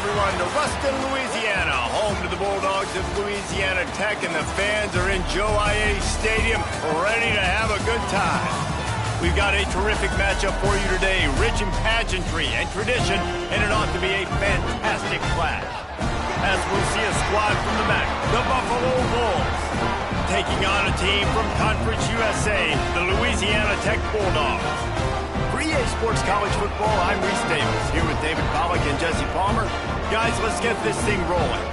everyone, to Ruston, Louisiana, home to the Bulldogs of Louisiana Tech, and the fans are in Joe I.A. Stadium, ready to have a good time. We've got a terrific matchup for you today, rich in pageantry and tradition, and it ought to be a fantastic clash. As we'll see a squad from the MAC, the Buffalo Bulls, taking on a team from Conference USA, the Louisiana Tech Bulldogs. For EA Sports College Football, I'm Reese Davis, here with David Pollack and Jesse Palmer. Guys, let's get this thing rolling.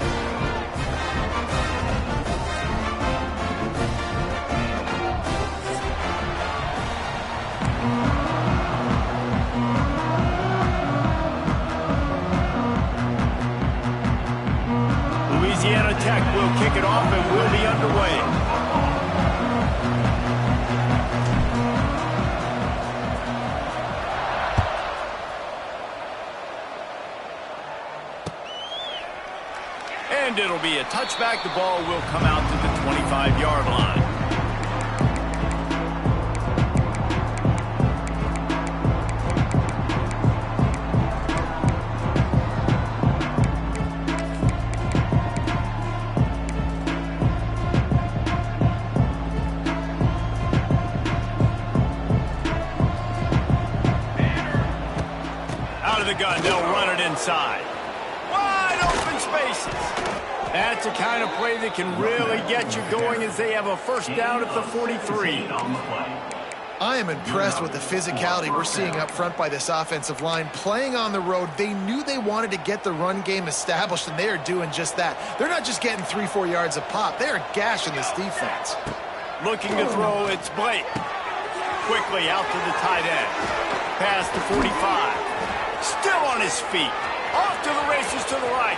Louisiana Tech will kick it off and will be underway. And it'll be a touchback. The ball will come out to the 25-yard line. Out of the gun, they'll run it inside. Wide open spaces. That's the kind of play that can really get you going as they have a first down at the 43. I am impressed with the physicality we're seeing up front by this offensive line. Playing on the road, they knew they wanted to get the run game established, and they are doing just that. They're not just getting 3-4 yards a pop. They are gashing this defense. Looking to throw, it's Blake. Quickly out to the tight end. Pass to 45. Still on his feet. Off to the races to the right.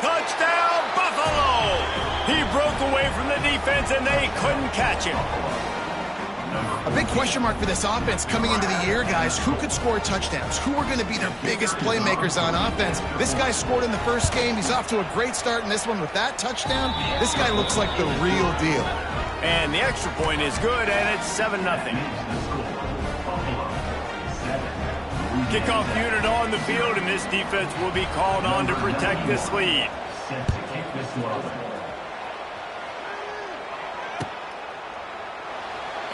Touchdown, Buffalo! He broke away from the defense, and they couldn't catch him. A big question mark for this offense coming into the year, guys. Who could score touchdowns? Who are going to be their biggest playmakers on offense? This guy scored in the first game. He's off to a great start in this one with that touchdown. This guy looks like the real deal. And the extra point is good, and it's 7-0. Kickoff unit on the field, and this defense will be called on to protect this lead.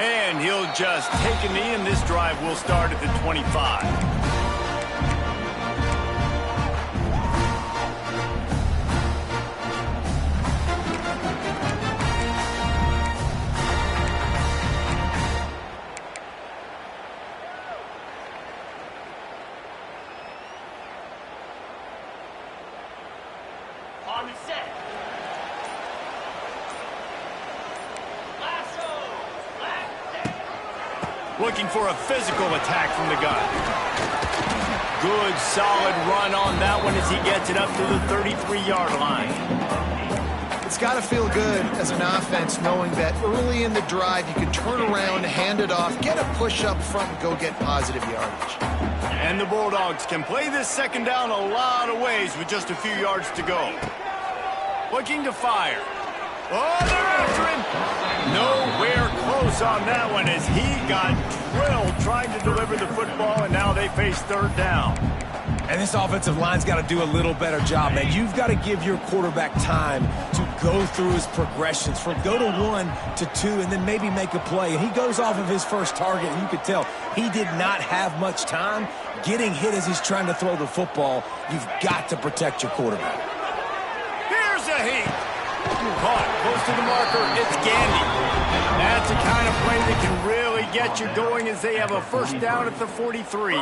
And he'll just take a knee, and this drive will start at the 25. Looking for a physical attack from the gun. Good, solid run on that one as he gets it up to the 33-yard line. It's got to feel good as an offense knowing that early in the drive you can turn around, hand it off, get a push up front, and go get positive yardage. And the Bulldogs can play this second down a lot of ways with just a few yards to go. Looking to fire. Oh, they're after him. Nowhere close on that one as he got drilled trying to deliver the football, and now they face third down. And this offensive line's got to do a little better job, man. You've got to give your quarterback time to go through his progressions from go to 1 to 2 and then maybe make a play. And he goes off of his first target, and you could tell he did not have much time getting hit as he's trying to throw the football. You've got to protect your quarterback. Here's a heat. Caught close to the marker. It's Gandy. That's the kind of play that can really get you going as they have a first down at the 43.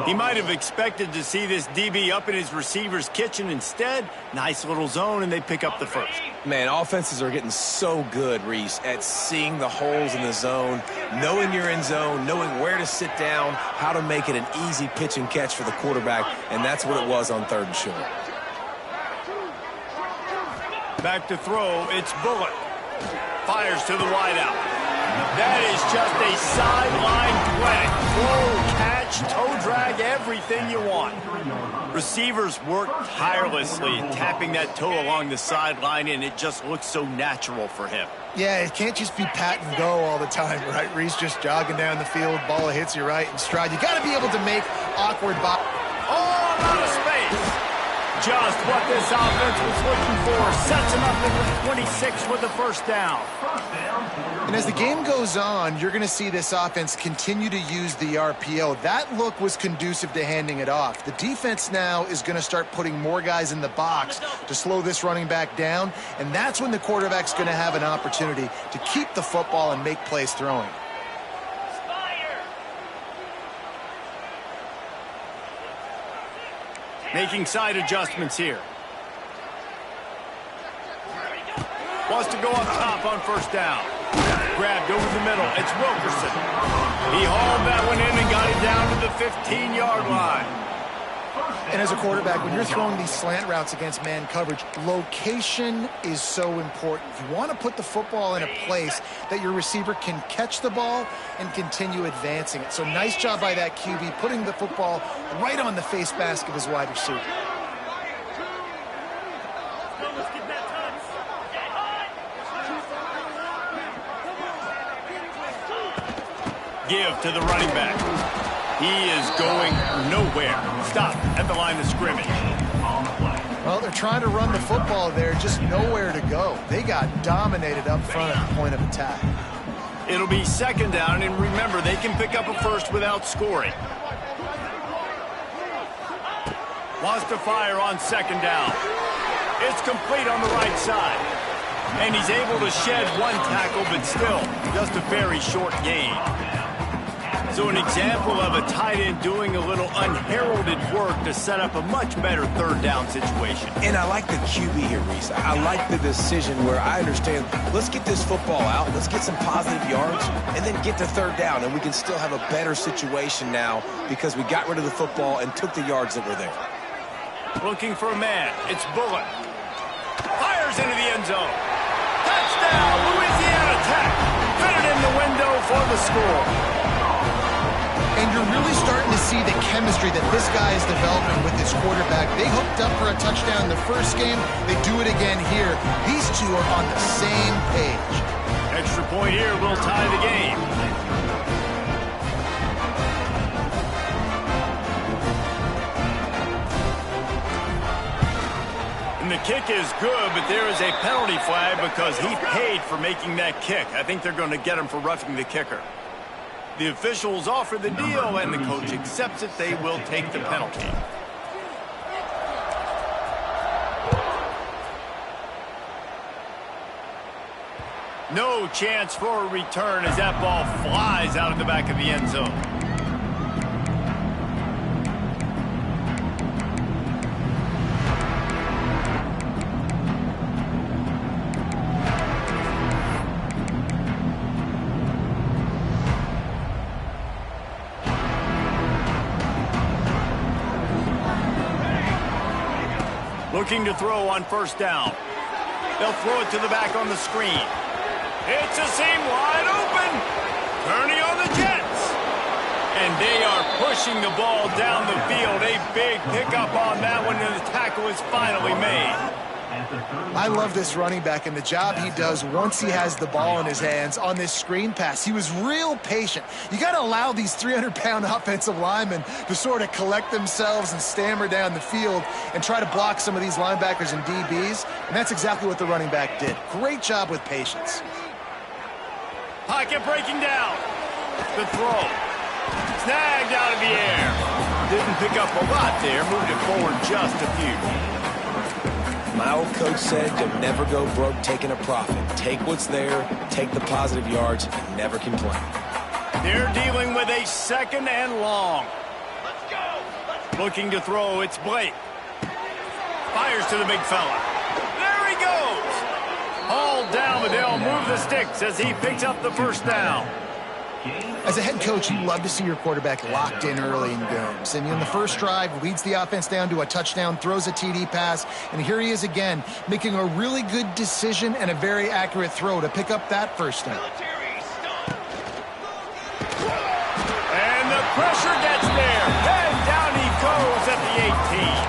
He might have expected to see this DB up in his receiver's kitchen. Instead, nice little zone, and they pick up the first. Man, offenses are getting so good, Reese, at seeing the holes in the zone, knowing you're in zone, knowing where to sit down, how to make it an easy pitch and catch for the quarterback, and that's what it was on 3rd and short. Back to throw, it's Bullock. Fires to the wideout. That is just a sideline threat. Throw, catch, toe drag, everything you want. Receivers work tirelessly, tapping that toe along the sideline, and it just looks so natural for him. Yeah, it can't just be pat and go all the time, right? Reese just jogging down the field, ball hits you right in stride. You got to be able to make awkward Oh, out of space. Just what this offense was looking for. Sets him up at the 26 with the first down. And as the game goes on, you're going to see this offense continue to use the RPO. That look was conducive to handing it off. The defense now is going to start putting more guys in the box to slow this running back down, and that's when the quarterback's going to have an opportunity to keep the football and make plays throwing. Making side adjustments here. Wants to go up top on first down. Grabbed over the middle. It's Wilkerson. He hauled that one in and got it down to the 15-yard line. And as a quarterback, when you're throwing these slant routes against man coverage, location is so important. You want to put the football in a place that your receiver can catch the ball and continue advancing it. So nice job by that QB, putting the football right on the face mask of his wide receiver. Give to the running back. He is going nowhere. Stop at the line of scrimmage. Well, they're trying to run the football there, just nowhere to go. They got dominated up front at the point of attack. It'll be second down, and remember, they can pick up a first without scoring. Wants to fire on second down. It's complete on the right side. And he's able to shed one tackle, but still, just a very short gain. So an example of a tight end doing a little unheralded work to set up a much better third down situation. And I like the QB here, Reese. I like the decision where I understand, let's get this football out, let's get some positive yards, and then get to third down, and we can still have a better situation now because we got rid of the football and took the yards that were there. Looking for a man. It's Bullock. Fires into the end zone. Touchdown, Louisiana Tech. Cut it in the window for the score. And you're really starting to see the chemistry that this guy is developing with his quarterback. They hooked up for a touchdown in the first game. They do it again here. These two are on the same page. Extra point here will tie the game. And the kick is good, but there is a penalty flag because he paid for making that kick. I think they're going to get him for roughing the kicker. The officials offer the deal, and the coach accepts it. They will take the penalty. No chance for a return as that ball flies out of the back of the end zone. Looking to throw on first down. They'll throw it to the back on the screen. It's a seam wide open. Turning on the Jets. And they are pushing the ball down the field. A big pickup on that one, and the tackle is finally made. I love this running back and the job he does once he has the ball in his hands on this screen pass. He was real patient. You got to allow these 300-pound offensive linemen to sort of collect themselves and stammer down the field and try to block some of these linebackers and DBs, and that's exactly what the running back did. Great job with patience. Pocket breaking down. The throw. Snagged out of the air. Didn't pick up a lot there. Moved it forward just a few. My old coach said you'll never go broke taking a profit. Take what's there, take the positive yards, and never complain. They're dealing with a second and long. Let's go. Looking to throw, it's Blake. Fires to the big fella. There he goes. Hauled down, but they'll move the sticks as he picks up the first down. As a head coach, you love to see your quarterback locked in early in games. And in the first drive, leads the offense down to a touchdown, throws a TD pass, and here he is again, making a really good decision and a very accurate throw to pick up that first down. And the pressure gets there. And down he goes at the 18.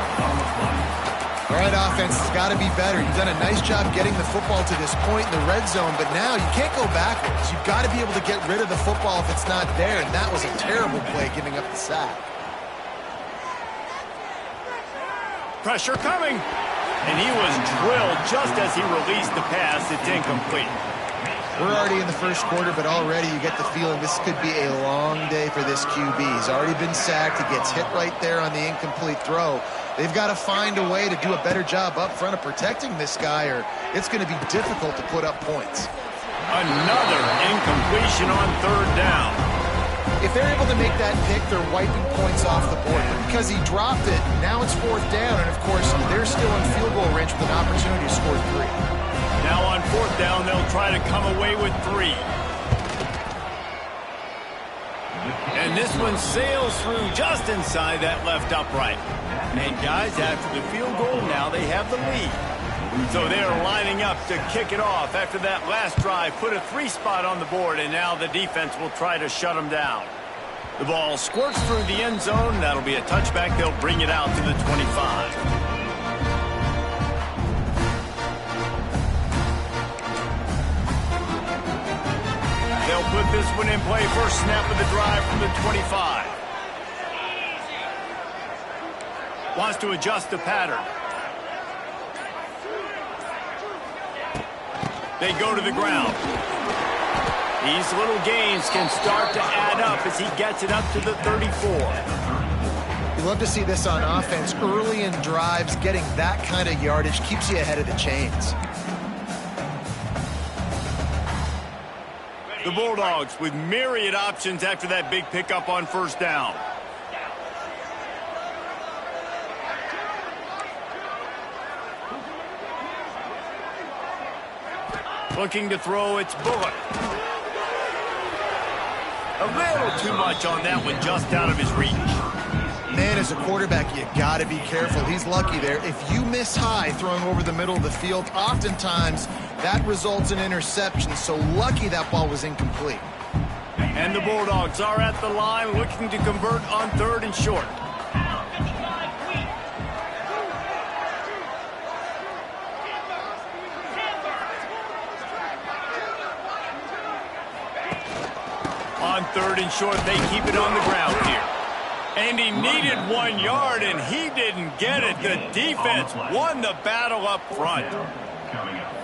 All right, offense has got to be better. You've done a nice job getting the football to this point in the red zone, but now you can't go backwards. You've got to be able to get rid of the football if it's not there, and that was a terrible play giving up the sack. Pressure coming. And he was drilled just as he released the pass. It's incomplete. We're already in the first quarter, but already you get the feeling this could be a long day for this QB. He's already been sacked. He gets hit right there on the incomplete throw. They've got to find a way to do a better job up front of protecting this guy, or it's going to be difficult to put up points. Another incompletion on third down. If they're able to make that pick, they're wiping points off the board. But because he dropped it, now it's fourth down, and of course, they're still in field goal range with an opportunity to score 3. Now on fourth down, they'll try to come away with 3. And this one sails through just inside that left upright. And guys, after the field goal, now they have the lead. So they're lining up to kick it off after that last drive. Put a 3 spot on the board, and now the defense will try to shut them down. The ball squirts through the end zone. That'll be a touchback. They'll bring it out to the 25. They'll put this one in play. First snap of the drive from the 25. Wants to adjust the pattern. They go to the ground. These little gains can start to add up as he gets it up to the 34. You love to see this on offense. Early in drives, getting that kind of yardage keeps you ahead of the chains. The Bulldogs with myriad options after that big pickup on first down. Looking to throw, it's Bullock. A little too much on that one, just out of his reach. Man, as a quarterback, you got to be careful. He's lucky there. If you miss high throwing over the middle of the field, oftentimes that results in interception. So lucky that ball was incomplete. And the Bulldogs are at the line looking to convert on 3rd and short. On 3rd and short, they keep it on the ground here. And he needed 1 yard, and he didn't get it. The defense won the battle up front.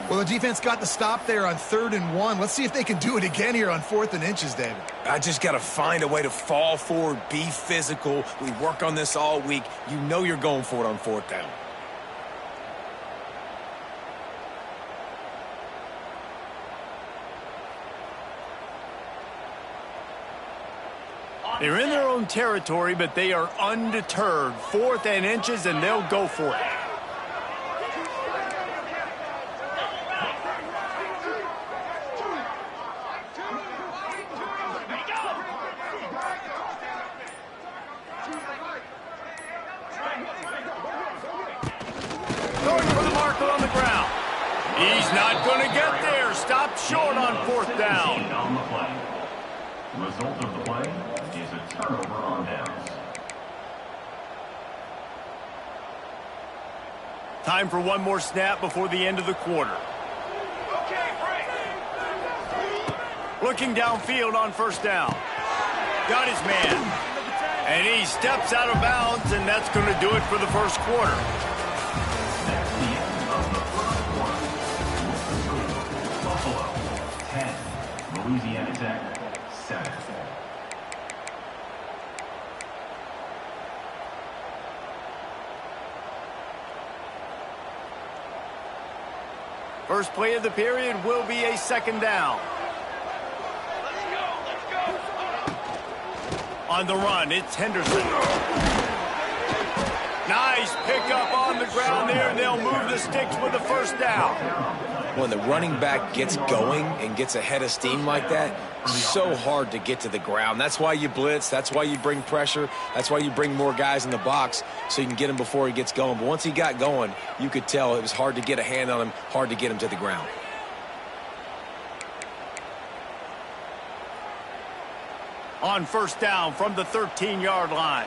Well, the defense got the stop there on 3rd and 1. Let's see if they can do it again here on 4th and inches, David. I just got to find a way to fall forward, be physical. We work on this all week. You know you're going for it on 4th down. They're in their own territory, but they are undeterred. 4th and inches, and they'll go for it. Going for the marker on the ground. He's not going to get there. Stopped short on 4th down. Result of the play is a turnover on downs. Time for one more snap before the end of the quarter. Looking downfield on 1st down. Got his man. And he steps out of bounds, and that's going to do it for the first quarter. That's the end of the first quarter. Buffalo, 10. Louisiana Tech, 7. First play of the period will be a 2nd down. On the run, it's Henderson. Nice pickup on the ground there, and they'll move the sticks with the 1st down. When the running back gets going and gets ahead of steam like that, it's so hard to get to the ground. That's why you blitz. That's why you bring pressure. That's why you bring more guys in the box so you can get him before he gets going. But once he got going, you could tell it was hard to get a hand on him, hard to get him to the ground. On 1st down from the 13-yard line.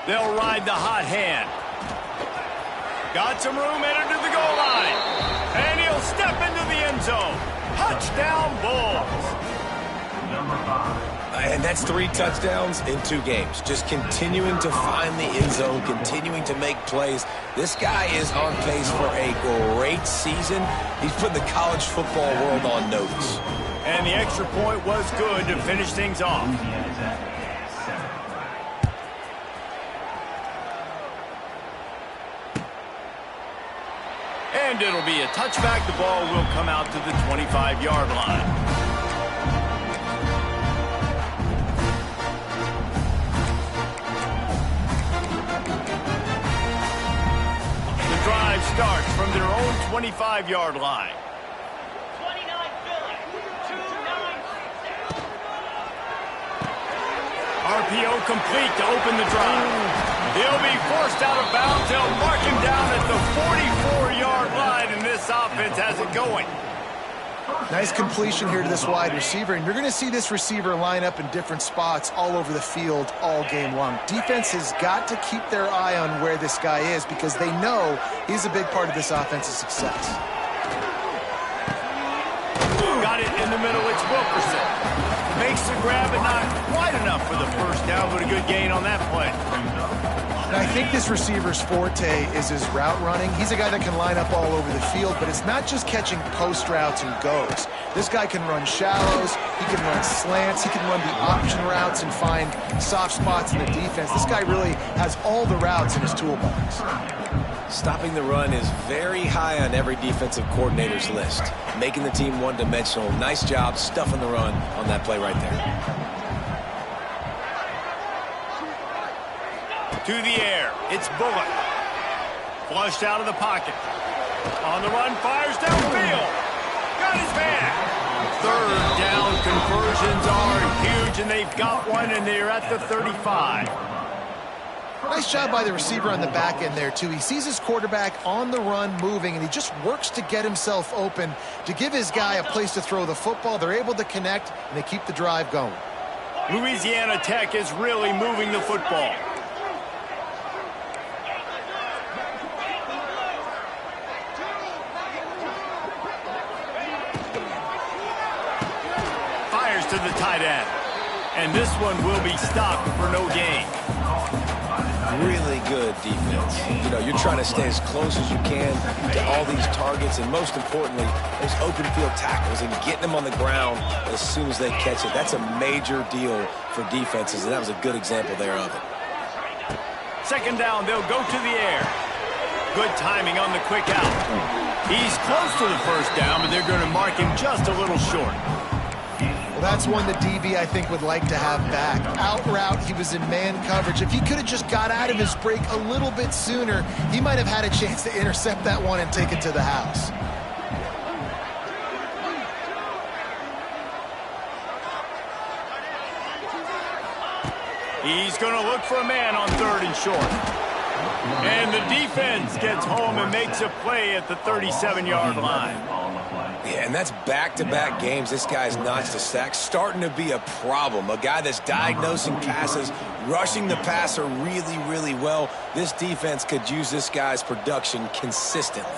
They'll ride the hot hand. Got some room, headed to the goal line. And he'll step into the end zone. Touchdown, Bulls. Number 5. And that's 3 touchdowns in 2 games. Just continuing to find the end zone, continuing to make plays. This guy is on pace for a great season. He's putting the college football world on notice. And the extra point was good to finish things off. And it'll be a touchback. The ball will come out to the 25-yard line. The drive starts from their own 25-yard line. RPO complete to open the drive. He'll be forced out of bounds. They'll mark him down at the 44-yard line, and this offense has it going. Nice completion here to this wide receiver, and you're going to see this receiver line up in different spots all over the field all game long. Defense has got to keep their eye on where this guy is because they know he's a big part of this offense's success. Got it in the middle. It's Wilkerson. Makes the grab and not quite enough for the first down, but a good gain on that play. And I think this receiver's forte is his route running. He's a guy that can line up all over the field, but it's not just catching post routes and goes. This guy can run shallows, he can run slants, he can run the option routes and find soft spots in the defense. This guy really has all the routes in his toolbox. Stopping the run is very high on every defensive coordinator's list. Making the team one-dimensional. Nice job stuffing the run on that play right there. To the air, it's Bullock. Flushed out of the pocket. On the run, fires downfield. Got his man. Third down conversions are huge, and they've got one, and they're at the 35. Nice job by the receiver on the back end there, too. He sees his quarterback on the run moving, and he just works to get himself open to give his guy a place to throw the football. They're able to connect, and they keep the drive going. Louisiana Tech is really moving the football. Fires to the tight end. And this one will be stopped for no gain. Really good defense. You know, you're trying to stay as close as you can to all these targets, and most importantly, those open field tackles and getting them on the ground as soon as they catch it. That's a major deal for defenses, and that was a good example there of it. Second down, they'll go to the air. Good timing on the quick out. He's close to the first down, but they're going to mark him just a little short. Well, that's one that DB, I think, would like to have back. Out route, he was in man coverage. If he could have just got out of his break a little bit sooner, he might have had a chance to intercept that one and take it to the house. He's going to look for a man on third and short. And the defense gets home and makes a play at the 37-yard line. Yeah, and that's back-to-back games. This guy's notched a sack, starting to be a problem. A guy that's diagnosing passes, rushing the passer really, really well. This defense could use this guy's production consistently.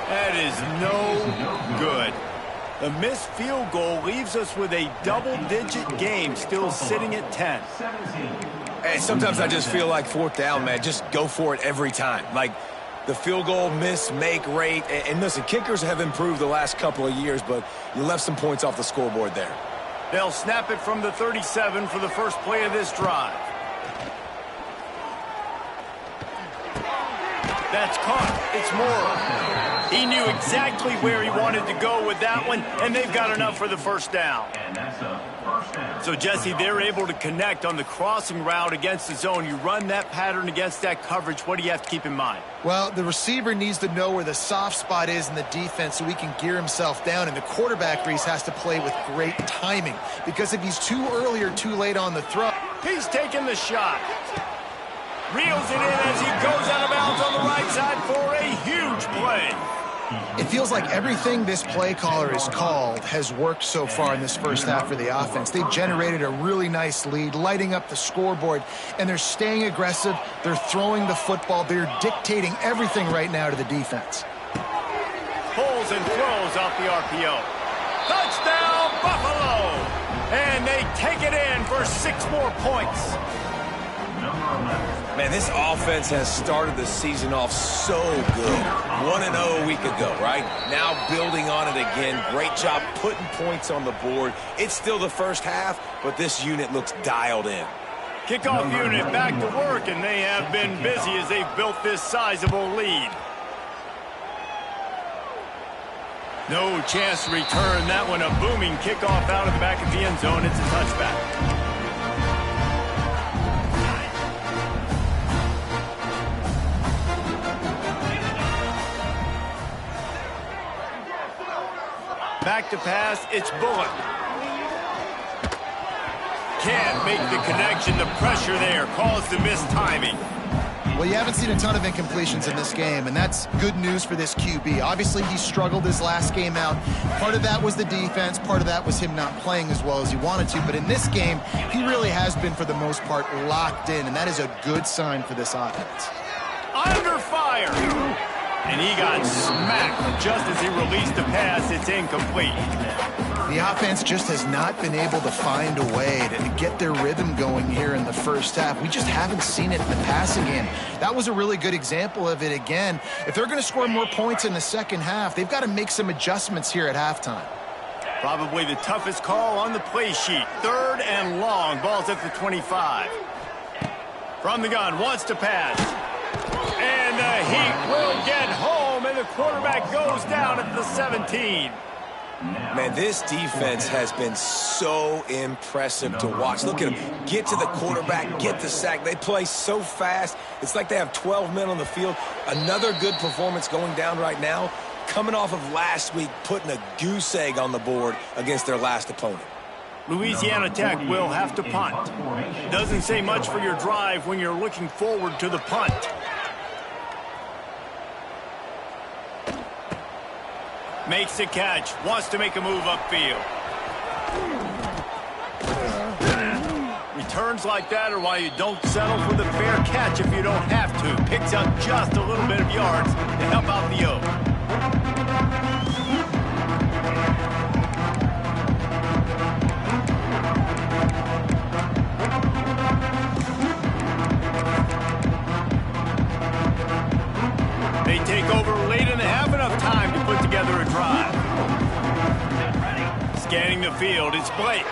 That is no good. The missed field goal leaves us with a double-digit game still sitting at 10. Hey, sometimes I just feel like fourth down, man. Just go for it every time. Like the field goal miss-make rate. And listen, kickers have improved the last couple of years, but you left some points off the scoreboard there. They'll snap it from the 37 for the first play of this drive. That's caught. It's Moore. He knew exactly where he wanted to go with that one, and they've got enough for the first down. So, Jesse, they're able to connect on the crossing route against the zone. You run that pattern against that coverage. What do you have to keep in mind? Well, the receiver needs to know where the soft spot is in the defense so he can gear himself down, and the quarterback, Reese, has to play with great timing because if he's too early or too late on the throw. He's taking the shot. Reels it in as he goes out of bounds on the right side for a huge play. It feels like everything this play caller has called has worked so far in this first half for the offense. They've generated a really nice lead, lighting up the scoreboard, and they're staying aggressive. They're throwing the football. They're dictating everything right now to the defense. pulls and throws off the RPO. Touchdown, Buffalo! And they take it in for 6 more points. Man, this offense has started the season off so good. 1-0 a week ago, right? Now building on it again. Great job putting points on the board. It's still the first half, but this unit looks dialed in. Kickoff unit back to work, and they have been busy as they've built this sizable lead. No chance to return that one. A booming kickoff out of the back of the end zone. It's a touchback. Back to pass, it's Bullock. Can't make the connection. The pressure there caused the missed timing. Well, you haven't seen a ton of incompletions in this game, and that's good news for this QB. Obviously, he struggled his last game out. Part of that was the defense. Part of that was him not playing as well as he wanted to. But in this game, he really has been, for the most part, locked in, and that is a good sign for this offense. Under fire. And he got smacked just as he released the pass. It's incomplete. The offense just has not been able to find a way to get their rhythm going here in the first half. We just haven't seen it in the passing game. That was a really good example of it again. If they're going to score more points in the second half, they've got to make some adjustments here at halftime. Probably the toughest call on the play sheet. 3rd and long. Ball's at the 25. From the gun, wants to pass. And the Heat will get home, and the quarterback goes down at the 17. Man, this defense has been so impressive to watch. Look at them. Get to the quarterback, get the sack. They play so fast. It's like they have 12 men on the field. Another good performance going down right now, coming off of last week, putting a goose egg on the board against their last opponent. Louisiana Tech will have to punt. Doesn't say much for your drive when you're looking forward to the punt. Makes the catch, wants to make a move upfield. Returns like that are why you don't settle for the fair catch if you don't have to. Picks up just a little bit of yards to help out the O. They take over late in the half, enough time to put together a drive. Scanning the field, it's Blake.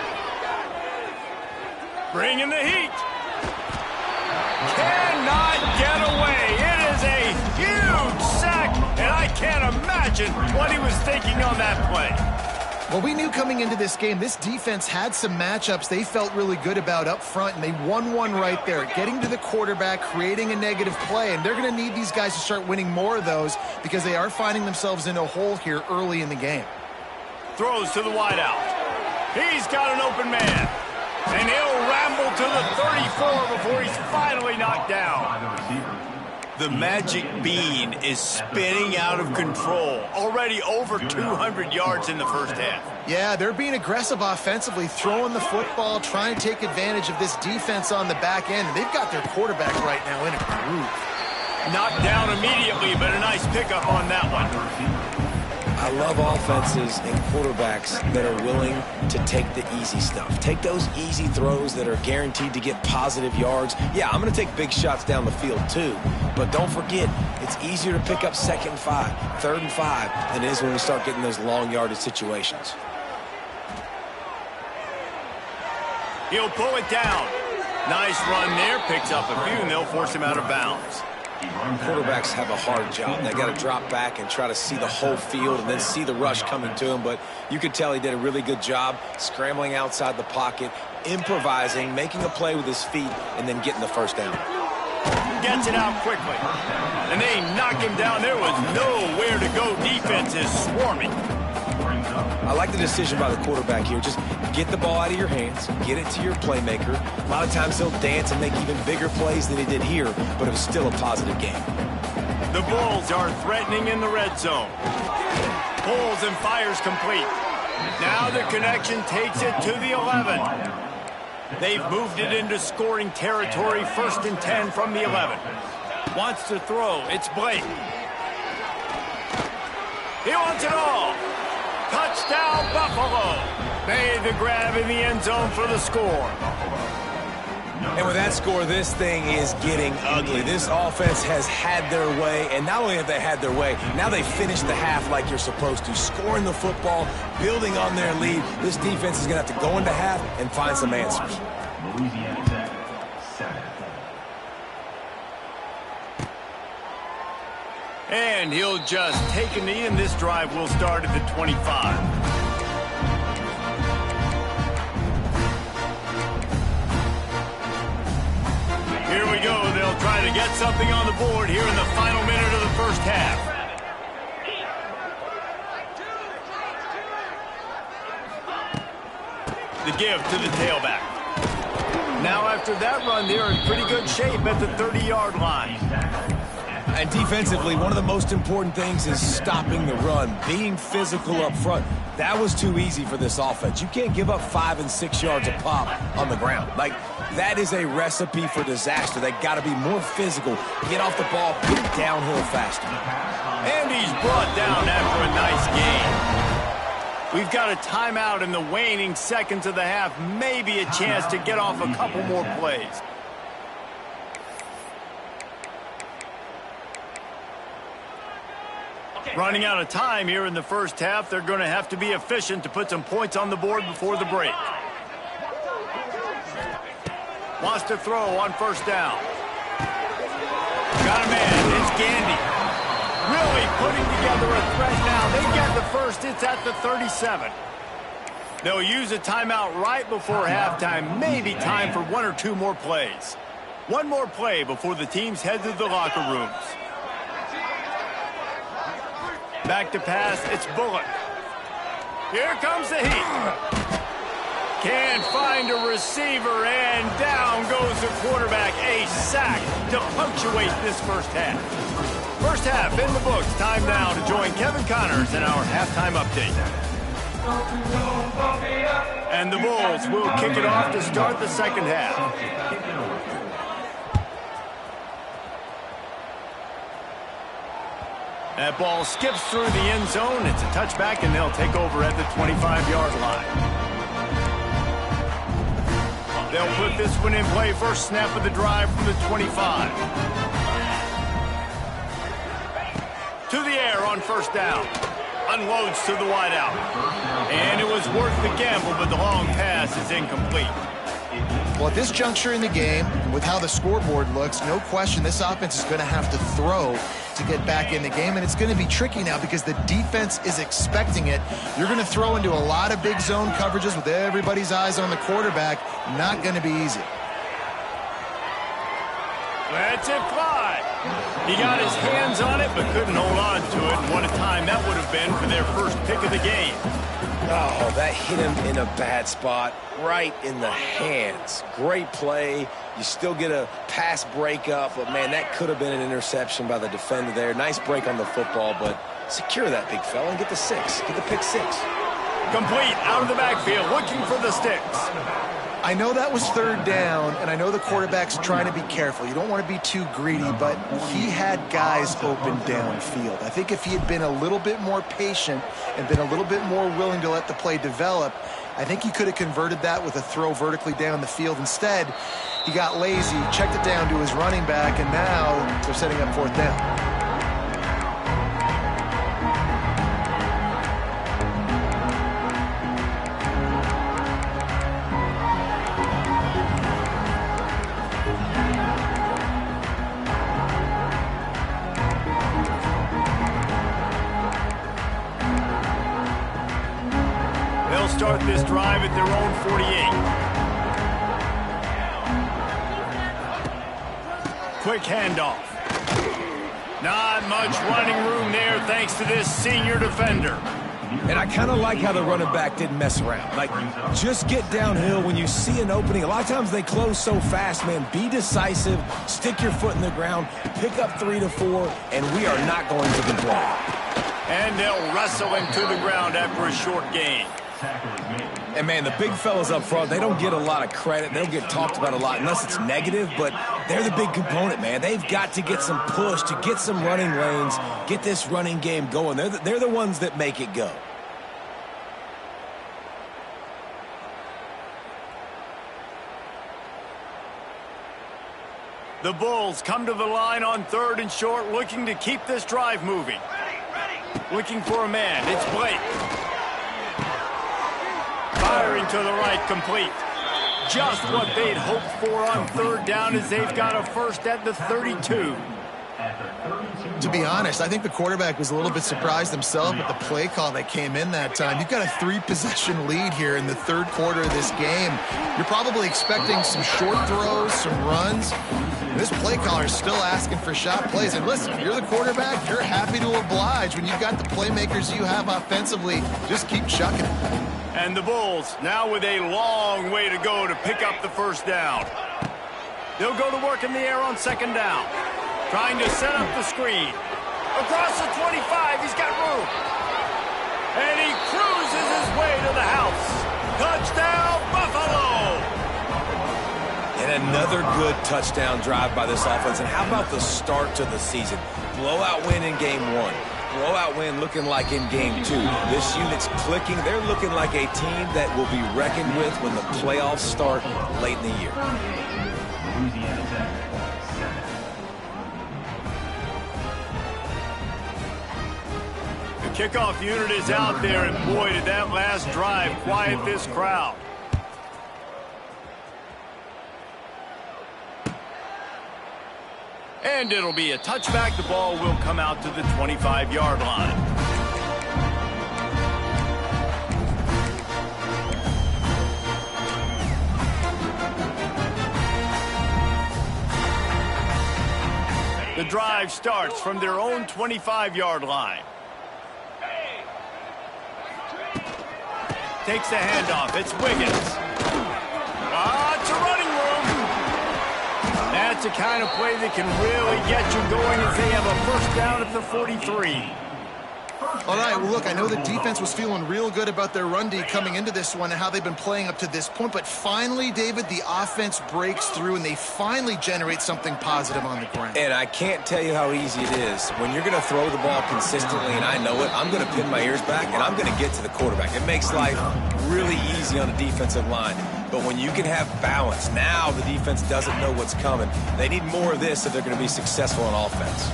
Bringing the heat. Cannot get away. It is a huge sack, and I can't imagine what he was thinking on that play. Well, we knew coming into this game, this defense had some matchups they felt really good about up front, and they won one right there, getting to the quarterback, creating a negative play, and they're going to need these guys to start winning more of those because they are finding themselves in a hole here early in the game. Throws to the wideout. He's got an open man, and he'll ramble to the 34 before he's finally knocked down. The magic bean is spinning out of control. Already over 200 yards in the first half. Yeah, they're being aggressive offensively, throwing the football, trying to take advantage of this defense on the back end. And they've got their quarterback right now in a groove. Knocked down immediately, but a nice pickup on that one. I love offenses and quarterbacks that are willing to take the easy stuff. Take those easy throws that are guaranteed to get positive yards. Yeah, I'm going to take big shots down the field too. But don't forget, it's easier to pick up 2nd and 5, 3rd and 5 than it is when we start getting those long yardage situations. He'll pull it down. Nice run there. Picks up a few, and they'll force him out of bounds. Quarterbacks have a hard job. They got to drop back and try to see the whole field and then see the rush coming to him. But you could tell he did a really good job scrambling outside the pocket, improvising, making a play with his feet, and then getting the first down. Gets it out quickly. And they knock him down. There was nowhere to go. Defense is swarming. I like the decision by the quarterback here. Just get the ball out of your hands, get it to your playmaker. A lot of times he'll dance and make even bigger plays than he did here, but it was still a positive game. The Bulls are threatening in the red zone. Pulls and fires complete. Now the connection takes it to the 11. They've moved it into scoring territory. 1st and 10 from the 11. Wants to throw. It's Blake. He wants it all. Touchdown, Buffalo. Made the grab in the end zone for the score. And with that score, this thing is getting ugly. This offense has had their way, and not only have they had their way, now they finished the half like you're supposed to, scoring the football, building on their lead. This defense is going to have to go into half and find some answers. Louisiana Tech, 7. And he'll just take a knee, and this drive will start at the 25. Here we go. They'll try to get something on the board here in the final minute of the first half. The give to the tailback. Now after that run, they're in pretty good shape at the 30-yard line. And defensively, one of the most important things is stopping the run, being physical up front. That was too easy for this offense. You can't give up 5 and 6 yards a pop on the ground. Like, that is a recipe for disaster. They got to be more physical, get off the ball, get downhill faster. And he's brought down after a nice gain. We've got a timeout in the waning seconds of the half, maybe a chance to get off a couple more plays. Running out of time here in the first half. They're going to have to be efficient to put some points on the board before the break. Wants to throw on first down. Got a man. It's Gandy. Really putting together a threat now. They get the first. It's at the 37. They'll use a timeout right before halftime. Maybe time for 1 or 2 more plays. One more play before the teams head to the locker rooms. Back to pass, it's Bullock. Here comes the heat. Can't find a receiver, and down goes the quarterback. A sack to punctuate this first half. First half in the books. Time now to join Kevin Connors in our halftime update. And the Bulls will kick it off to start the second half. That ball skips through the end zone. It's a touchback, and they'll take over at the 25-yard line. They'll put this one in play. First snap of the drive from the 25. To the air on first down. Unloads to the wideout. And it was worth the gamble, but the long pass is incomplete. Well, at this juncture in the game, with how the scoreboard looks, no question this offense is going to have to throw to get back in the game, and it's going to be tricky now because the defense is expecting it. You're going to throw into a lot of big zone coverages with everybody's eyes on the quarterback. Not going to be easy. That's it fly. He got his hands on it, but couldn't hold on to it. And what a time that would have been for their first pick of the game. Oh, that hit him in a bad spot, right in the hands. Great play. You still get a pass breakup, but, man, that could have been an interception by the defender there. Nice break on the football, but secure that big fella and get the 6. Get the pick 6. Complete out of the backfield, looking for the sticks. I know that was third down, and I know the quarterback's trying to be careful. You don't want to be too greedy, but he had guys open downfield. I think if he had been a little bit more patient and been a little bit more willing to let the play develop, I think he could have converted that with a throw vertically down the field. Instead, he got lazy, checked it down to his running back, and now they're setting up fourth down. Start this drive at their own 48. Quick handoff. Not much running room there thanks to this senior defender. And I kind of like how the running back didn't mess around. Like, just get downhill when you see an opening. A lot of times they close so fast, man. Be decisive, stick your foot in the ground, pick up 3 to 4, and we are not going to complain. And they'll wrestle him to the ground after a short gain. And, man, the big fellas up front, they don't get a lot of credit. They don't get talked about a lot unless it's negative, but They're the big component, man. They've got to get some push, to get some running lanes, get this running game going. They're the ones that make it go. The Bulls come to the line on 3rd and short, looking to keep this drive moving. Looking for a man. It's Blake. Firing to the right, complete. Just what they'd hoped for on 3rd down as they've got a first at the 32. To be honest, I think the quarterback was a little bit surprised himself with the play call that came in that time. You've got a 3-possession lead here in the 3rd quarter of this game. You're probably expecting some short throws, some runs. This play caller is still asking for shot plays. And listen, if you're the quarterback, you're happy to oblige. When you've got the playmakers you have offensively, just keep chucking it. And the Bulls now with a long way to go to pick up the first down. They'll go to work in the air on 2nd down. Trying to set up the screen. Across the 25, he's got room. And he cruises his way to the house. Touchdown, Buffalo! And another good touchdown drive by this offense. And how about the start to the season? Blowout win in game 1. Blowout win looking like in game 2. This unit's clicking. They're looking like a team that will be reckoned with when the playoffs start late in the year. Louisiana Tech, 7. The kickoff unit is out there, and boy, did that last drive quiet this crowd. And it'll be a touchback. The ball will come out to the 25-yard line. The drive starts from their own 25-yard line. Takes the handoff. It's Wiggins. It's a running room. That's the kind of play that can really get you going as they have a first down at the 43. All right, well, look, I know the defense was feeling real good about their run D coming into this one and how they've been playing up to this point, but finally, David, the offense breaks through and they finally generate something positive on the ground. And I can't tell you how easy it is. When you're going to throw the ball consistently, and I know it, I'm going to pin my ears back, and I'm going to get to the quarterback. It makes life really easy on the defensive line. But when you can have balance, now the defense doesn't know what's coming. They need more of this if they're going to be successful on offense.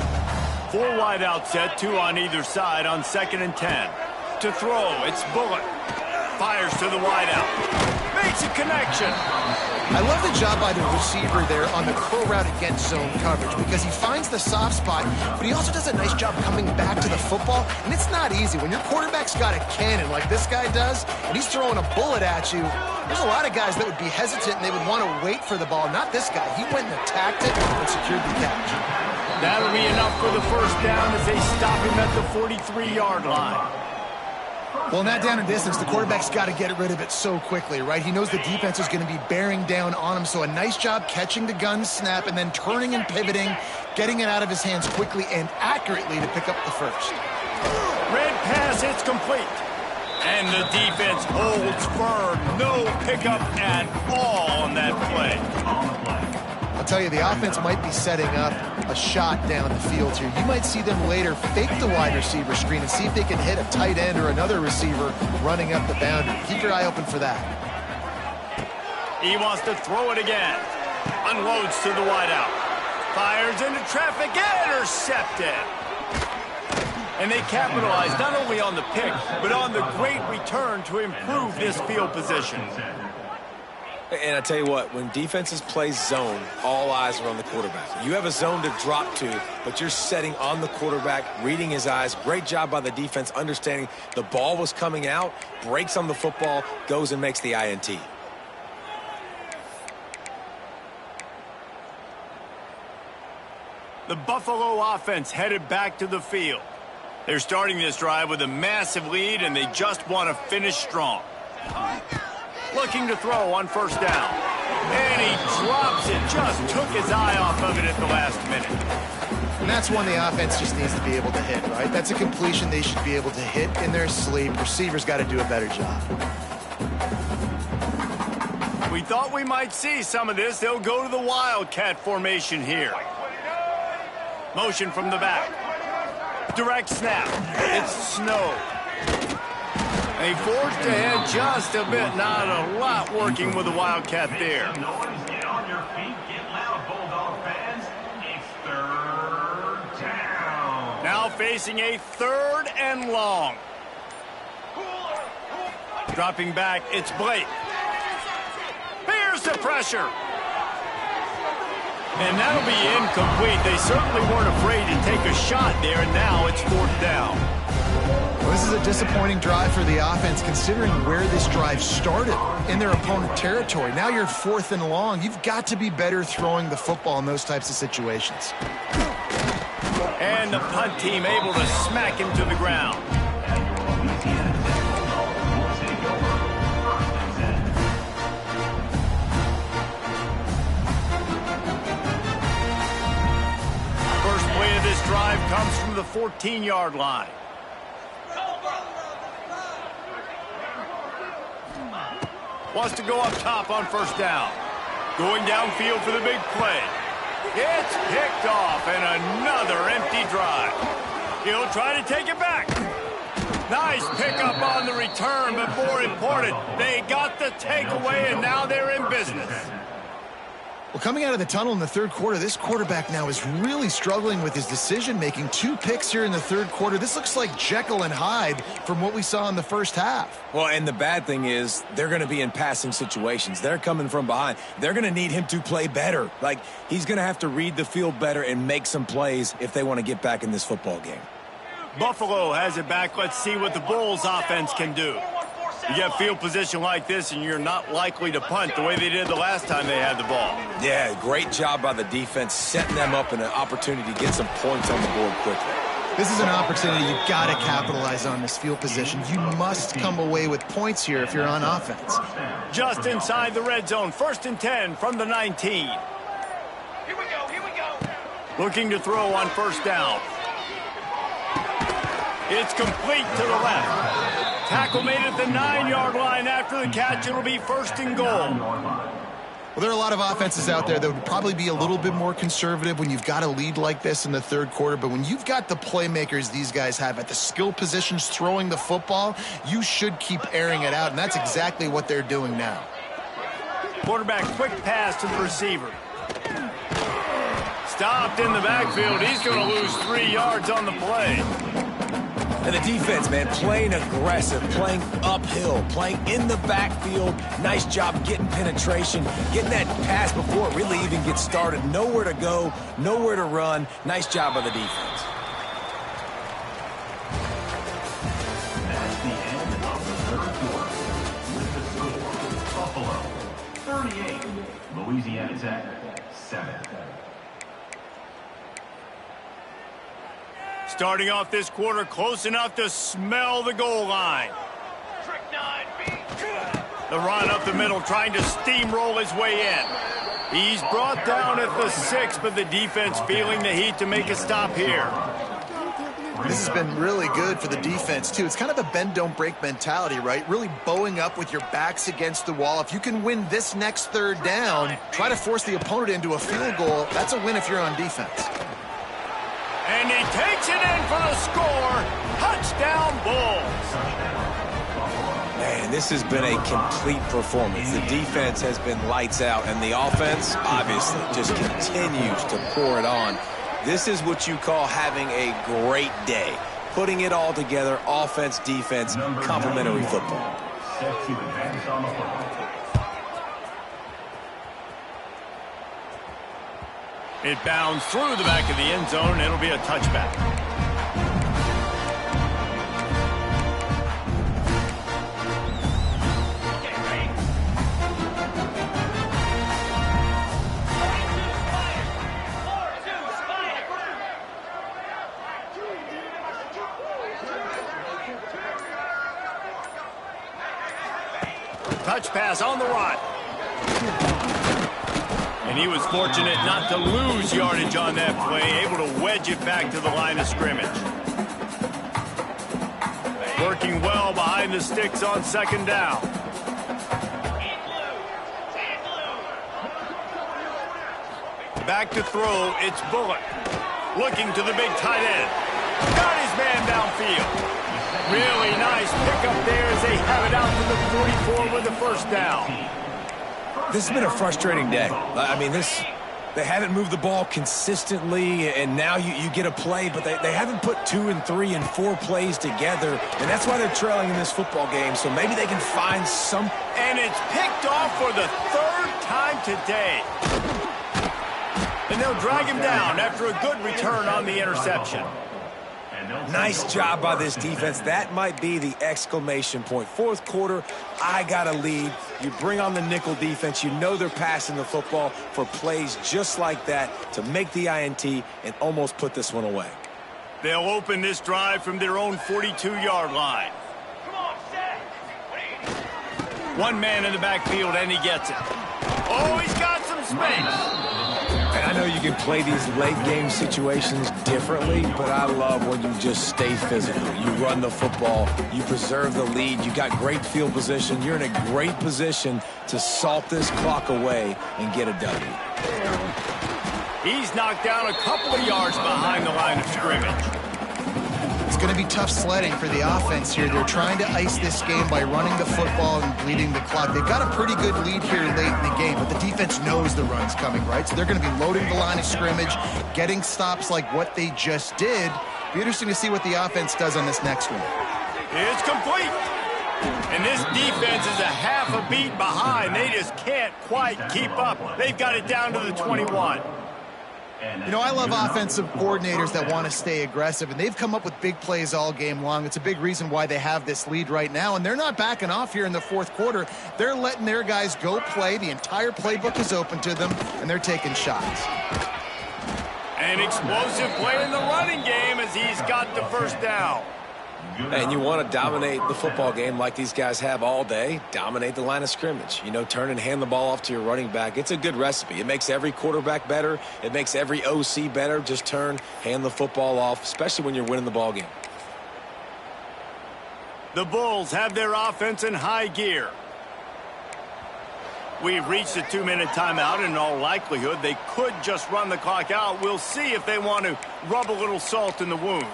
4 wide out set, 2 on either side on 2nd and 10. To throw, it's Bullock. Fires to the wide out. Makes a connection. I love the job by the receiver there on the curl route against zone coverage because he finds the soft spot, but he also does a nice job coming back to the football, and it's not easy. When your quarterback's got a cannon like this guy does, and he's throwing a bullet at you, there's a lot of guys that would be hesitant and they would want to wait for the ball. Not this guy. He went and attacked it and secured the catch. That'll be enough for the first down as they stop him at the 43-yard line. Well, not down in distance, the quarterback's got to get rid of it so quickly, right? He knows the defense is going to be bearing down on him, so a nice job catching the gun snap and then turning and pivoting, getting it out of his hands quickly and accurately to pick up the first. Red pass, it's complete. And the defense holds firm. No pickup at all on that play. I'll tell you, the offense might be setting up a shot down the field here. You might see them later fake the wide receiver screen and see if they can hit a tight end or another receiver running up the boundary. Keep your eye open for that. He wants to throw it again. Unloads to the wideout. Fires into traffic. Intercepted. And they capitalize not only on the pick, but on the great return to improve this field position. And I tell you what, when defenses play zone, all eyes are on the quarterback. You have a zone to drop to, but you're setting on the quarterback, reading his eyes. Great job by the defense, understanding the ball was coming out, breaks on the football, goes and makes the INT. The Buffalo offense headed back to the field. They're starting this drive with a massive lead, and they just want to finish strong. Looking to throw on first down. And he drops it. Just took his eye off of it at the last minute. And that's one the offense just needs to be able to hit, right? That's a completion they should be able to hit in their sleep. Receivers got to do a better job. We We thought we might see some of this. They'll go to the Wildcat formation here. Motion from the back. Direct snap. It's Snow. They forced ahead just a bit. Not a lot working with the Wildcat there. Get on your feet. Get loud, Bulldog fans. It's third down. Now facing a 3rd and long. Dropping back, it's Blake. Here's the pressure. And that'll be incomplete. They certainly weren't afraid to take a shot there, and now it's 4th down. Well, this is a disappointing drive for the offense, considering where this drive started, in their opponent territory. Now you're 4th and long. You've got to be better throwing the football in those types of situations. And the punt team able to smack him to the ground. First play of this drive comes from the 14-yard line. Wants to go up top on 1st down. Going downfield for the big play. It's picked off, and another empty drive. He'll try to take it back. Nice pickup on the return, but more important, they got the takeaway, and now they're in business. Well, coming out of the tunnel in the 3rd quarter, this quarterback now is really struggling with his decision-making. 2 picks here in the 3rd quarter. This looks like Jekyll and Hyde from what we saw in the first half. Well, and the bad thing is they're going to be in passing situations. They're coming from behind. They're going to need him to play better. Like, he's going to have to read the field better and make some plays if they want to get back in this football game. Buffalo has it back. Let's see what the Bulls offense can do. You get field position like this, and you're not likely to punt the way they did the last time they had the ball. Yeah, great job by the defense, setting them up in an opportunity to get some points on the board quickly. This is an opportunity you've got to capitalize on, this field position. You must come away with points here if you're on offense. Just inside the red zone, 1st and 10 from the 19. Here we go. Looking to throw on 1st down. It's complete to the left. Tackle made at the 9-yard line after the catch. It'll be 1st and goal. Well, there are a lot of offenses out there that would probably be a little bit more conservative when you've got a lead like this in the 3rd quarter. But when you've got the playmakers these guys have at the skill positions throwing the football, you should keep airing it out. And that's exactly what they're doing now. Quarterback quick pass to the receiver. Stopped in the backfield. He's going to lose 3 yards on the play. And the defense, man, playing aggressive, playing uphill, playing in the backfield. Nice job getting penetration, getting that pass before it really even gets started. Nowhere to go, nowhere to run. Nice job by the defense. That's the end of the 3rd quarter. With the score, Buffalo 38, Louisiana Tech 7. Starting off this quarter close enough to smell the goal line. Trick 9, The run up the middle, trying to steamroll his way in. He's brought down at the 6, but the defense feeling the heat to make a stop here. This has been really good for the defense, too. It's kind of a bend-don't-break mentality, right? Really bowing up with your backs against the wall. If you can win this next 3rd down, try to force the opponent into a field goal. That's a win if you're on defense. And he takes it in for the score. Touchdown, Bulls. Man, this has been a complete performance. The defense has been lights out, and the offense, obviously, just continues to pour it on. This is what you call having a great day. Putting it all together, offense, defense, complementary football. Set to advance on the football. It bounds through the back of the end zone. It'll be a touchback. Touch pass on the run. And he was fortunate not to lose yardage on that play, able to wedge it back to the line of scrimmage. Working well behind the sticks on 2nd down. back to throw. It's Bullock. Looking to the big tight end. Got his man downfield. Really nice pickup there as they have it out to the 44 with the first down. This has been a frustrating day. I mean, they haven't moved the ball consistently, and now you get a play, but they haven't put 2 and 3 and 4 plays together, and that's why they're trailing in this football game. So maybe they can find some. And it's picked off for the 3rd time today. And they'll drag him down after a good return on the interception. Nice job by this defense. That might be the exclamation point. 4th quarter, I got a lead. You bring on the nickel defense. You know they're passing the football for plays just like that to make the INT and almost put this one away. They'll open this drive from their own 42-yard line. Come on, Zach. One man in the backfield, and he gets it. Oh, he's got some space. And I know you can play these late-game situations differently, but I love when you just stay physical. You run the football. You preserve the lead. You got great field position. You're in a great position to salt this clock away and get a W. He's knocked down a couple of yards behind the line of scrimmage. It's going to be tough sledding for the offense here. They're trying to ice this game by running the football and bleeding the clock. They've got a pretty good lead here late in the game, but the defense knows the run's coming, right? So they're going to be loading the line of scrimmage, getting stops like what they just did. Be interesting to see what the offense does on this next one. It's complete. And this defense is a half a beat behind. They just can't quite keep up. They've got it down to the 21. You know, I love offensive coordinators that want to stay aggressive, and they've come up with big plays all game long. It's a big reason why they have this lead right now, and they're not backing off here in the 4th quarter. They're letting their guys go play. The entire playbook is open to them, and they're taking shots. An explosive play in the running game as he's got the first down. And you want to dominate the football game like these guys have all day. Dominate the line of scrimmage. You know, turn and hand the ball off to your running back. It's a good recipe. It makes every quarterback better. It makes every OC better. Just turn, hand the football off, especially when you're winning the ball game. The Bulls have their offense in high gear. We've reached a 2-minute timeout. In all likelihood, they could just run the clock out. We'll see if they want to rub a little salt in the wound.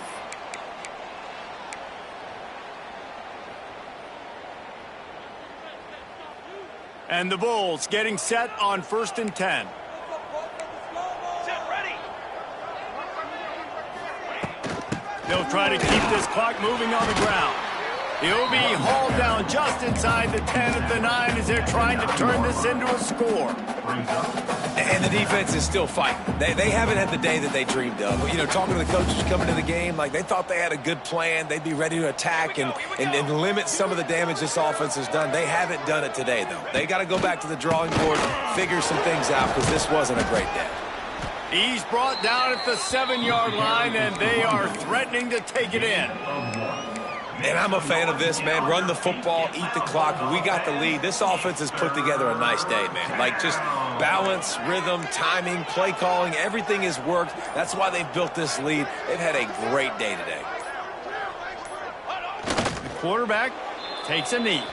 And the Bulls getting set on 1st and 10. Set ready. They'll try to keep this clock moving on the ground. He'll be hauled down just inside the 10 at the 9 as they're trying to turn this into a score. And the defense is still fighting. They haven't had the day that they dreamed of. You know, talking to the coaches coming to the game, like they thought they had a good plan. They'd be ready to attack and limit some of the damage this offense has done. They haven't done it today, though. They got to go back to the drawing board, figure some things out, because this wasn't a great day. He's brought down at the 7-yard line, and they are threatening to take it in. And I'm a fan of this, man. Run the football, eat the clock. We got the lead. This offense has put together a nice day, man. Like just balance, rhythm, timing, play calling, everything has worked. That's why they've built this lead. They've had a great day today. The quarterback takes a knee.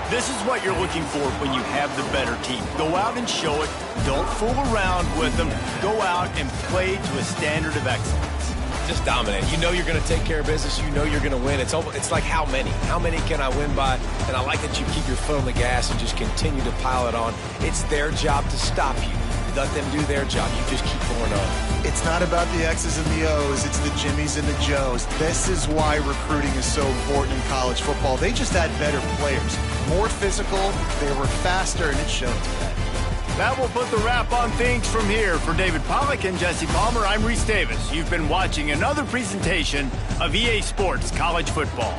This is what you're looking for when you have the better team. Go out and show it. Don't fool around with them. Go out and play to a standard of excellence. Just dominate. You know you're going to take care of business. You know you're going to win. It's like how many? How many can I win by? And I like that you keep your foot on the gas and just continue to pile it on. It's their job to stop you. Let them do their job. You just keep going on. It's not about the X's and the O's. It's the Jimmies and the Joes. This is why recruiting is so important in college football. They just had better players. More physical, they were faster, and it showed today. That will put the wrap on things from here. For David Pollack and Jesse Palmer, I'm Reese Davis. You've been watching another presentation of EA Sports College Football.